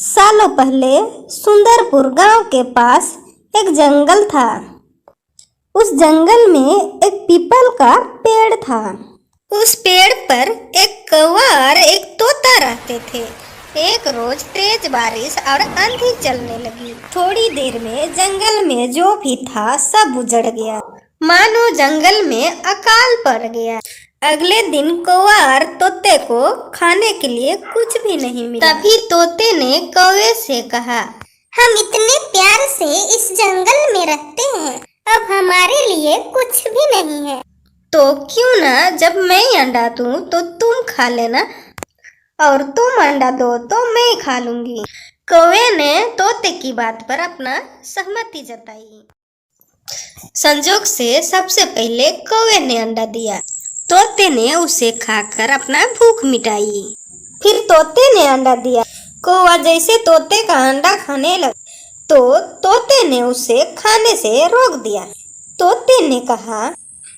सालों पहले सुंदरपुर गांव के पास एक जंगल था। उस जंगल में एक पीपल का पेड़ था। उस पेड़ पर एक कौवा और एक तोता रहते थे। एक रोज तेज बारिश और आंधी चलने लगी। थोड़ी देर में जंगल में जो भी था सब उजड़ गया, मानो जंगल में अकाल पड़ गया। अगले दिन कौवा और तोते को खाने के लिए कुछ भी नहीं मिला। तभी तोते ने कौवे से कहा, हम इतने प्यार से इस जंगल में रहते हैं, अब हमारे लिए कुछ भी नहीं है। तो क्यों ना जब मैं अंडा दूं तो तुम खा लेना, और तुम अंडा दो तो मैं खा लूंगी। कौवे ने तोते की बात पर अपना सहमति जताई। संजोग से सबसे पहले कौवे ने अंडा दिया। तोते ने उसे खाकर अपना भूख मिटाई। फिर तोते ने अंडा दिया। कौवा जैसे तोते का अंडा खाने लगा तो तोते ने उसे खाने से रोक दिया। तोते ने कहा,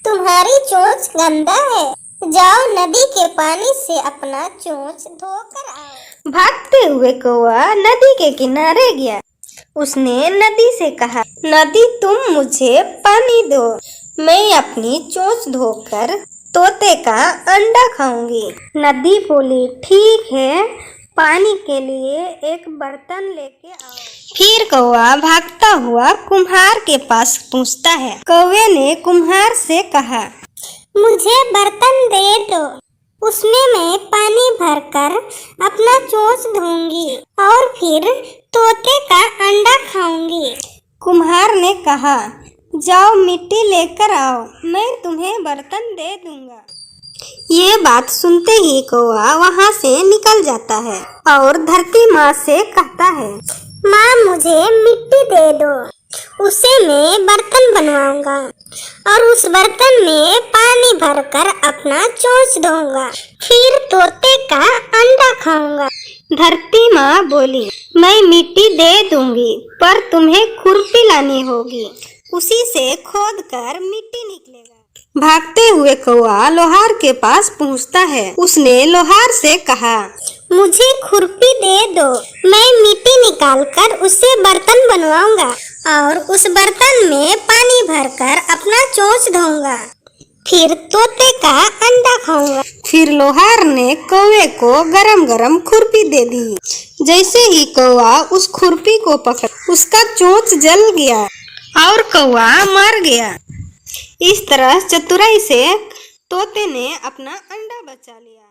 तुम्हारी चोंच गंदा है, जाओ नदी के पानी से अपना चोंच धोकर आओ। भागते हुए कौवा नदी के किनारे गया। उसने नदी से कहा, नदी तुम मुझे पानी दो, मैं अपनी चोंच धोकर तोते का अंडा खाऊंगी। नदी बोली, ठीक है, पानी के लिए एक बर्तन लेके आओ। फिर कौवा भागता हुआ कुम्हार के पास पहुंचता है। कौवे ने कुम्हार से कहा, मुझे बर्तन दे दो, उसमें मैं पानी भरकर अपना चोंच धोऊंगी और फिर तोते का अंडा खाऊंगी। कुम्हार ने कहा, जाओ मिट्टी लेकर आओ, मैं तुम्हें बर्तन दे दूंगा। ये बात सुनते ही कौवा वहाँ से निकल जाता है और धरती माँ से कहता है, माँ मुझे मिट्टी दे दो, उसे मैं बर्तन बनवाऊंगा और उस बर्तन में पानी भरकर अपना चोंच धोऊंगा, फिर तोते का अंडा खाऊंगा। धरती माँ बोली, मैं मिट्टी दे दूंगी, पर तुम्हें खुरपी लानी होगी, उसी से खोद कर मिट्टी निकलेगा। भागते हुए कौवा लोहार के पास पहुंचता है। उसने लोहार से कहा, मुझे खुरपी दे दो, मैं मिट्टी निकालकर उससे बर्तन बनवाऊंगा और उस बर्तन में पानी भरकर अपना चोंच धोऊंगा, फिर तोते का अंडा खाऊंगा। फिर लोहार ने कौवे को गरम गरम खुरपी दे दी। जैसे ही कौवा उस खुरपी को पकड़, उसका चोंच जल गया और कौवा मर गया। इस तरह चतुराई से तोते ने अपना अंडा बचा लिया।